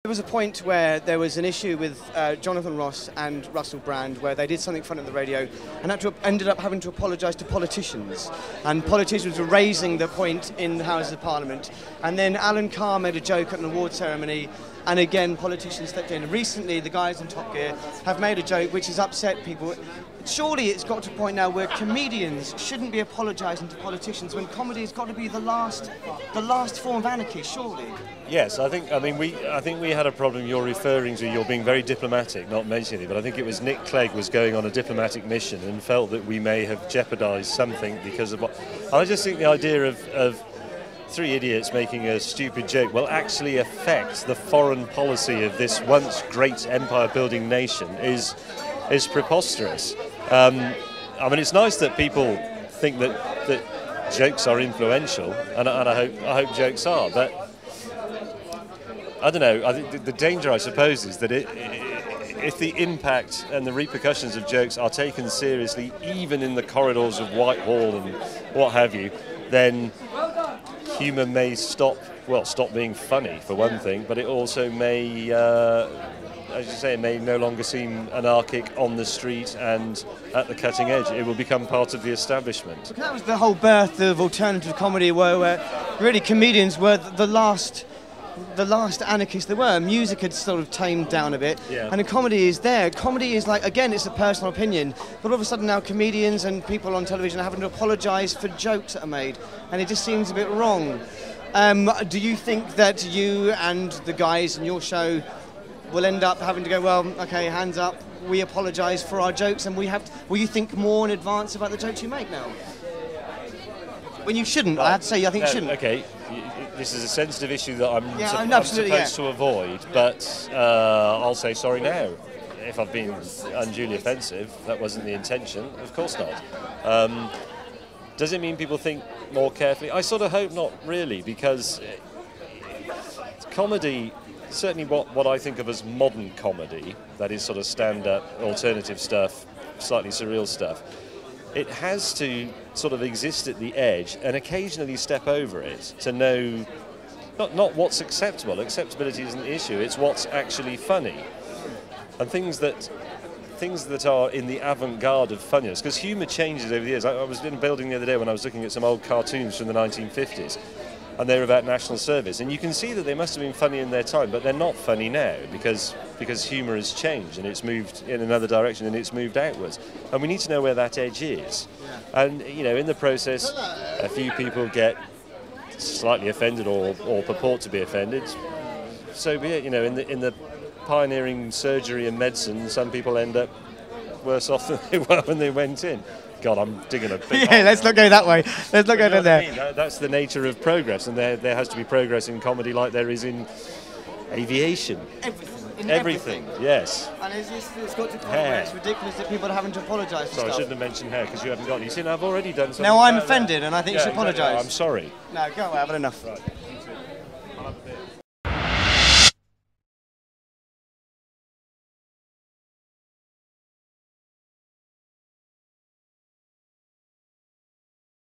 There was a point where there was an issue with Jonathan Ross and Russell Brand where they did something funny on the radio and ended up having to apologise to politicians. And politicians were raising the point in the Houses of Parliament. And then Alan Carr made a joke at an award ceremony, and again politicians stepped in. And recently the guys in Top Gear have made a joke which has upset people. Surely it's got to a point now where comedians shouldn't be apologising to politicians when comedy has got to be the last form of anarchy, surely. Yes, I think we had a problem you're referring to. You're being very diplomatic, not mentioning it, but I think it was Nick Clegg was going on a diplomatic mission and felt that we may have jeopardised something because of what. I just think the idea of three idiots making a stupid joke will actually affect the foreign policy of this once great empire-building nation is preposterous. I mean, it's nice that people think that jokes are influential, and I hope jokes are, but I don't know. I think the danger, I suppose, is that if the impact and the repercussions of jokes are taken seriously, even in the corridors of Whitehall and what have you, then humour may stop being funny, for one thing, but it also may, as you say, it may no longer seem anarchic on the street and at the cutting edge. It will become part of the establishment. That was the whole birth of alternative comedy, where really comedians were the last anarchists there were. Music had sort of tamed down a bit, yeah. And the comedy is there. Comedy is like, again, it's a personal opinion, but all of a sudden now comedians and people on television are having to apologise for jokes that are made, and it just seems a bit wrong. Do you think that you and the guys in your show will end up having to go, well, okay, hands up, we apologise for our jokes, and will you think more in advance about the jokes you make now? When you shouldn't, I have to say, I think you shouldn't. Okay, this is a sensitive issue that I'm supposed to avoid, but I'll say sorry now. If I've been unduly offensive, that wasn't the intention, of course not. Does it mean people think more carefully? I sort of hope not, really, because comedy, certainly what I think of as modern comedy, that is sort of stand-up, alternative stuff, slightly surreal stuff, it has to sort of exist at the edge and occasionally step over it to know not what's acceptable. Acceptability isn't the issue, it's what's actually funny. And things that are in the avant-garde of funniness, because humour changes over the years. I was in a building the other day when I was looking at some old cartoons from the 1950s, and they were about national service, and you can see that they must have been funny in their time, but they're not funny now because humour has changed and it's moved in another direction and it's moved outwards, and we need to know where that edge is. And in the process, a few people get slightly offended or purport to be offended. So be it. In the pioneering surgery and medicine, some people end up worse off than they were when they went in. God, I'm digging a big hole. Let's not go that way. Let's not go down there. I mean? That's the nature of progress, and there has to be progress in comedy like there is in aviation. Everything. Yes. And it's got to the point where it's ridiculous that people are having to apologise for stuff. I shouldn't have mentioned hair because you haven't got it. You see, I've already done something. Now I'm offended, and I think you should apologise. I'm sorry. No, go away. I've had enough. Right.